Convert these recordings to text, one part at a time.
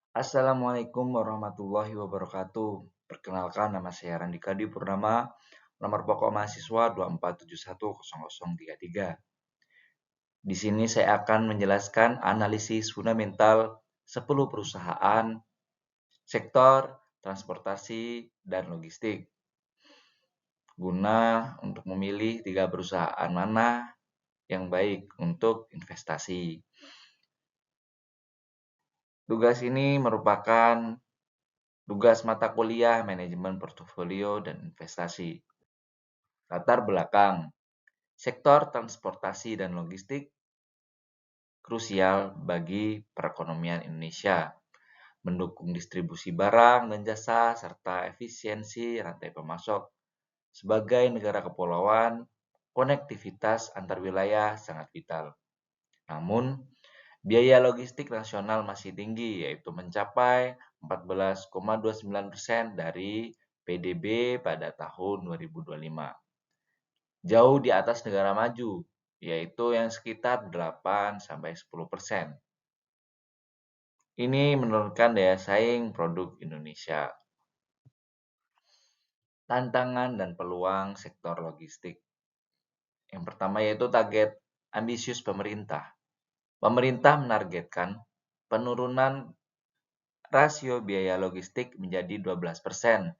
Assalamualaikum warahmatullahi wabarakatuh. Perkenalkan, nama saya Randi Kadi Purnama, nomor pokok mahasiswa 24710033. Di sini saya akan menjelaskan analisis fundamental 10 perusahaan sektor transportasi dan logistik, guna untuk memilih 3 perusahaan mana yang baik untuk investasi. Tugas ini merupakan tugas mata kuliah Manajemen Portofolio dan Investasi. Latar belakang, sektor transportasi dan logistik krusial bagi perekonomian Indonesia, mendukung distribusi barang dan jasa serta efisiensi rantai pemasok. Sebagai negara kepulauan, konektivitas antar wilayah sangat vital. Namun, biaya logistik nasional masih tinggi, yaitu mencapai 14,29% dari PDB pada tahun 2025. Jauh di atas negara maju, yaitu yang sekitar 8-10%. Ini menurunkan daya saing produk Indonesia. Tantangan dan peluang sektor logistik. Yang pertama yaitu target ambisius pemerintah. Pemerintah menargetkan penurunan rasio biaya logistik menjadi 12%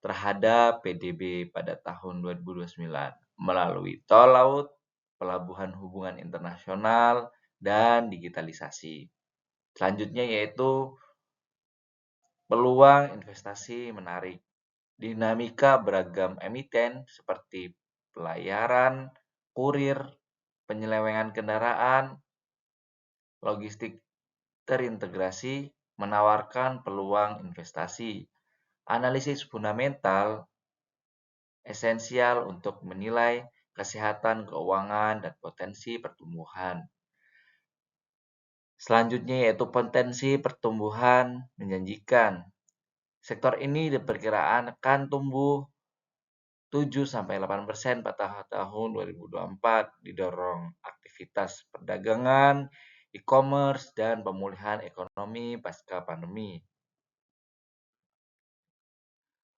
terhadap PDB pada tahun 2029 melalui tol laut, pelabuhan hubungan internasional, dan digitalisasi. Selanjutnya yaitu peluang investasi menarik. Dinamika beragam emiten seperti pelayaran, kurir, penyelewengan kendaraan, logistik terintegrasi menawarkan peluang investasi. Analisis fundamental esensial untuk menilai kesehatan keuangan dan potensi pertumbuhan. Selanjutnya yaitu potensi pertumbuhan menjanjikan. Sektor ini diperkirakan akan tumbuh 7-8% pada tahun 2024, didorong aktivitas perdagangan, e-commerce, dan pemulihan ekonomi pasca pandemi.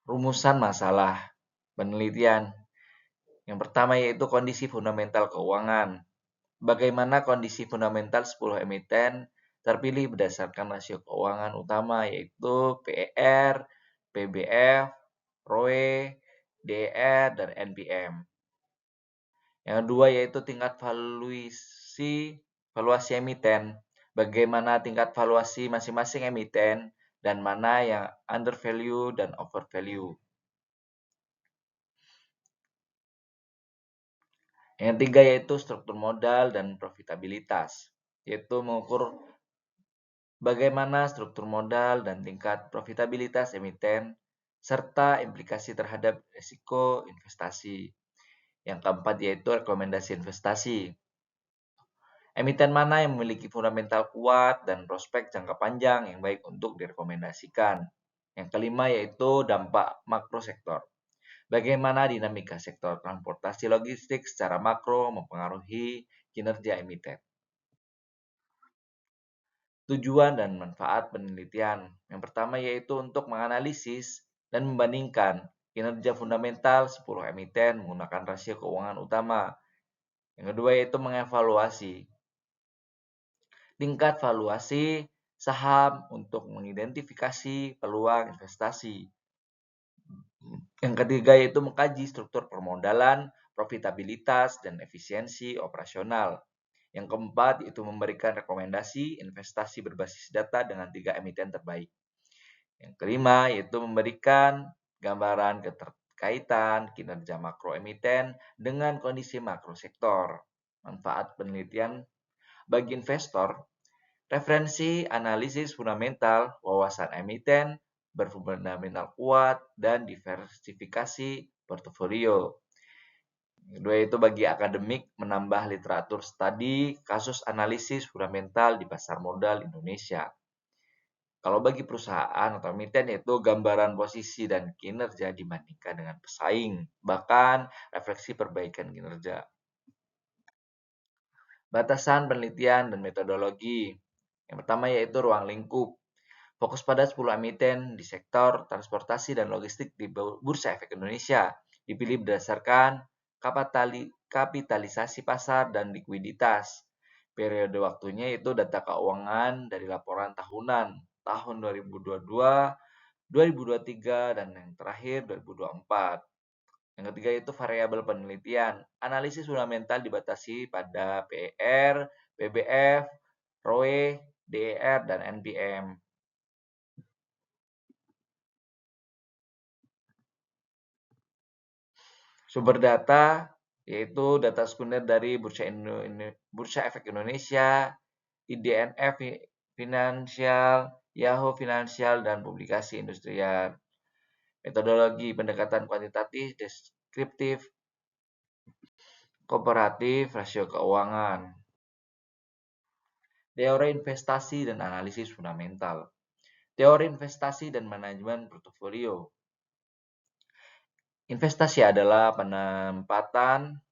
Rumusan masalah penelitian. Yang pertama yaitu kondisi fundamental keuangan. Bagaimana kondisi fundamental 10 emiten terpilih berdasarkan rasio keuangan utama yaitu PER, PBF, ROE, DER, dan NPM. Yang kedua yaitu tingkat valuasi emiten. Bagaimana tingkat valuasi masing-masing emiten dan mana yang undervalue dan overvalue. Yang ketiga yaitu struktur modal dan profitabilitas, yaitu mengukur bagaimana struktur modal dan tingkat profitabilitas emiten, serta implikasi terhadap risiko investasi. Yang keempat yaitu rekomendasi investasi. Emiten mana yang memiliki fundamental kuat dan prospek jangka panjang yang baik untuk direkomendasikan. Yang kelima yaitu dampak makro sektor. Bagaimana dinamika sektor transportasi logistik secara makro mempengaruhi kinerja emiten. Tujuan dan manfaat penelitian. Yang pertama yaitu untuk menganalisis dan membandingkan kinerja fundamental 10 emiten menggunakan rasio keuangan utama. Yang kedua yaitu mengevaluasi tingkat valuasi saham untuk mengidentifikasi peluang investasi. Yang ketiga yaitu mengkaji struktur permodalan, profitabilitas, dan efisiensi operasional. Yang keempat yaitu memberikan rekomendasi investasi berbasis data dengan 3 emiten terbaik. Yang kelima yaitu memberikan gambaran keterkaitan kinerja makro emiten dengan kondisi makro sektor. Manfaat penelitian bagi investor, referensi analisis fundamental, wawasan emiten, berfundamental kuat, dan diversifikasi portofolio. Kedua itu bagi akademik menambah literatur studi kasus analisis fundamental di pasar modal Indonesia. Kalau bagi perusahaan atau emiten yaitu gambaran posisi dan kinerja dibandingkan dengan pesaing, bahkan refleksi perbaikan kinerja. Batasan penelitian dan metodologi. Yang pertama yaitu ruang lingkup. Fokus pada 10 emiten di sektor transportasi dan logistik di Bursa Efek Indonesia. Dipilih berdasarkan kapitalisasi pasar dan likuiditas. Periode waktunya itu data keuangan dari laporan tahunan tahun 2022, 2023, dan yang terakhir 2024. Yang ketiga itu variabel penelitian. Analisis fundamental dibatasi pada PER, PBF, ROE, DER, dan NPM. Sumber data yaitu data sekunder dari Bursa Efek Indonesia, IDNF Finansial, Yahoo Finansial, dan publikasi industrial. Metodologi pendekatan kuantitatif, deskriptif, komparatif, rasio keuangan. Teori investasi dan analisis fundamental. Teori investasi dan manajemen portofolio. Investasi adalah penempatan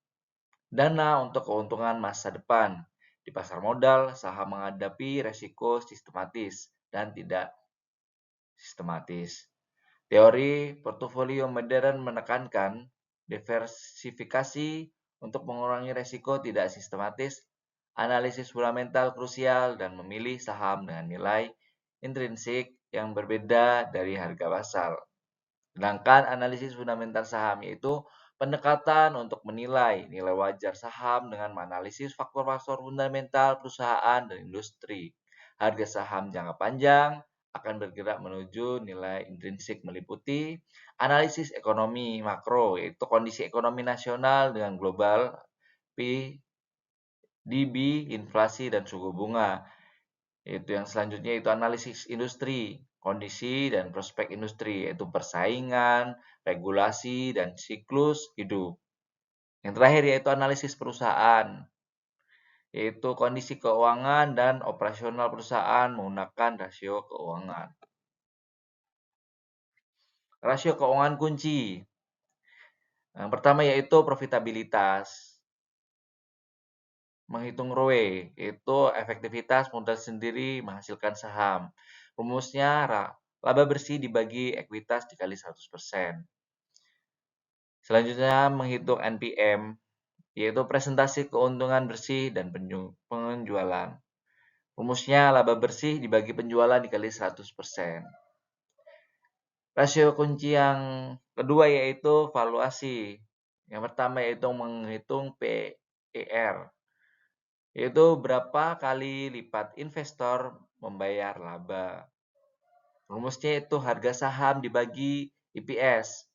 dana untuk keuntungan masa depan. Di pasar modal, saham menghadapi resiko sistematis dan tidak sistematis. Teori portofolio modern menekankan diversifikasi untuk mengurangi resiko tidak sistematis, analisis fundamental krusial, dan memilih saham dengan nilai intrinsik yang berbeda dari harga pasar. Sedangkan analisis fundamental saham yaitu pendekatan untuk menilai nilai wajar saham dengan menganalisis faktor-faktor fundamental perusahaan dan industri. Harga saham jangka panjang akan bergerak menuju nilai intrinsik meliputi analisis ekonomi makro, yaitu kondisi ekonomi nasional dengan global, PDB, inflasi, dan suku bunga. Itu yang selanjutnya itu analisis industri, kondisi dan prospek industri, yaitu persaingan, regulasi, dan siklus hidup. Yang terakhir yaitu analisis perusahaan, yaitu kondisi keuangan dan operasional perusahaan menggunakan rasio keuangan. Rasio keuangan kunci. Yang pertama yaitu profitabilitas. Menghitung ROE, yaitu efektivitas modal sendiri menghasilkan saham. Rumusnya laba bersih dibagi ekuitas dikali 100%. Selanjutnya menghitung NPM, yaitu presentasi keuntungan bersih dan penjualan. Rumusnya laba bersih dibagi penjualan dikali 100%. Rasio kunci yang kedua yaitu valuasi. Yang pertama yaitu menghitung PER, yaitu berapa kali lipat investor membayar laba. Rumusnya itu harga saham dibagi EPS.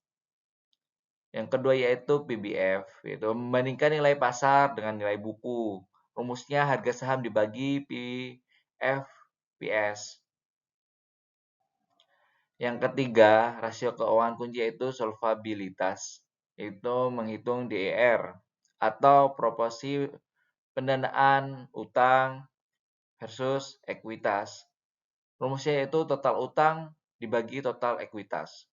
Yang kedua yaitu PBF, yaitu membandingkan nilai pasar dengan nilai buku. Rumusnya harga saham dibagi PFPS. Yang ketiga, rasio keuangan kunci yaitu solvabilitas, yaitu menghitung DER atau proporsi pendanaan utang versus ekuitas. Rumusnya yaitu total utang dibagi total ekuitas.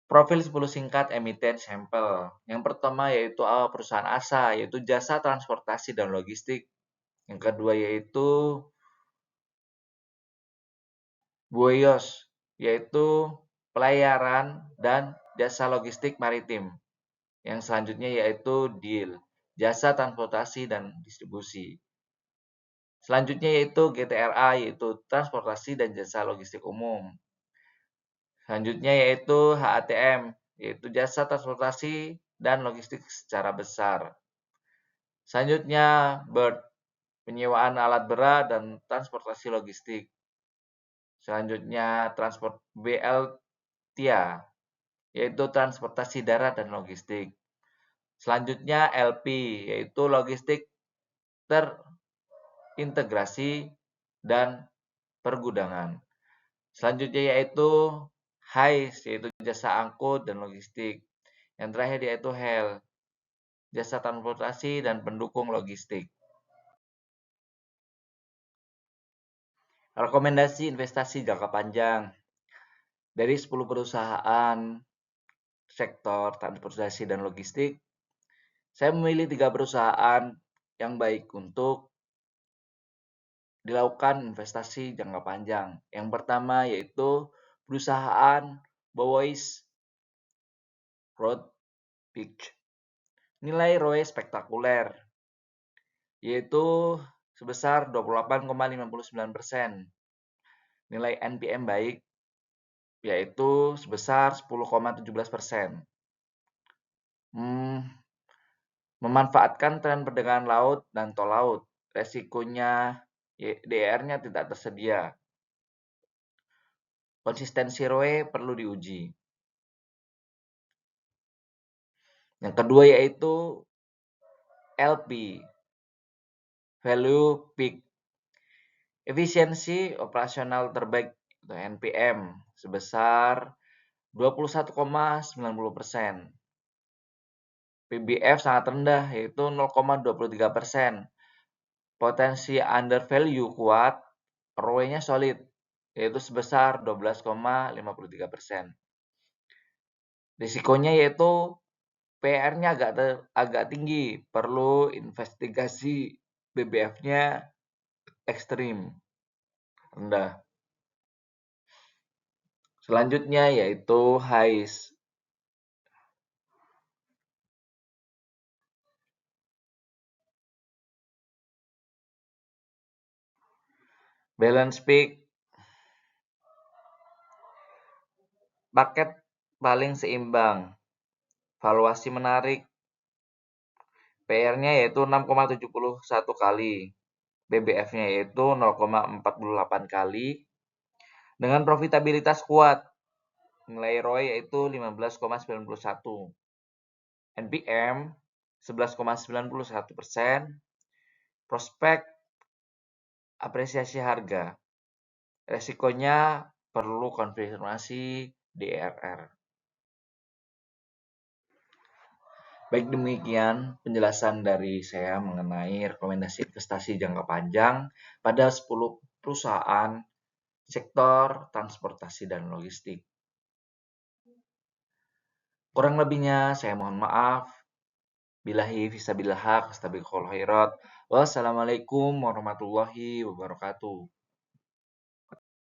Profil 10 singkat emiten sampel. Yang pertama yaitu perusahaan ASA, yaitu jasa transportasi dan logistik. Yang kedua yaitu Bueyos, yaitu pelayaran dan jasa logistik maritim. Yang selanjutnya yaitu DIL, jasa transportasi dan distribusi. Selanjutnya yaitu GTRA, yaitu transportasi dan jasa logistik umum. Selanjutnya yaitu HATM, yaitu jasa transportasi dan logistik secara besar. Selanjutnya BIRD, penyewaan alat berat dan transportasi logistik. Selanjutnya transport BLTIA, yaitu transportasi darat dan logistik. Selanjutnya LP, yaitu logistik terintegrasi dan pergudangan. Selanjutnya yaitu HAIS, yaitu jasa angkut dan logistik. Yang terakhir yaitu HEL, jasa transportasi dan pendukung logistik. Rekomendasi investasi jangka panjang. Dari 10 perusahaan sektor transportasi dan logistik, saya memilih 3 perusahaan yang baik untuk dilakukan investasi jangka panjang. Yang pertama yaitu perusahaan Bowies Road Peak. Nilai ROE spektakuler, yaitu sebesar 28,59%. Nilai NPM baik, yaitu sebesar 10,17%. Memanfaatkan tren perdagangan laut dan tol laut. Resikonya DR-nya tidak tersedia. Konsistensi ROE perlu diuji. Yang kedua yaitu LP, Value Peak. Efisiensi operasional terbaik atau NPM sebesar 21,90%. PBF sangat rendah yaitu 0,23%. Potensi undervalue kuat, ROE-nya solid yaitu sebesar 12,53%. Risikonya yaitu PR-nya agak tinggi, perlu investigasi BBF-nya ekstrim, rendah. Selanjutnya yaitu HICE. Balance Peak. Paket paling seimbang. Valuasi menarik. PR-nya yaitu 6,71 kali. BBF-nya yaitu 0,48 kali. Dengan profitabilitas kuat. Nilai ROE yaitu 15,91. NPM 11,91%. Prospek apresiasi harga. Resikonya perlu konfirmasi DRR. Baik, demikian penjelasan dari saya mengenai rekomendasi investasi jangka panjang pada 10 perusahaan sektor transportasi dan logistik. Kurang lebihnya saya mohon maaf. Billahi fisabilillah, astaghfirullah khairat. Wassalamualaikum warahmatullahi wabarakatuh.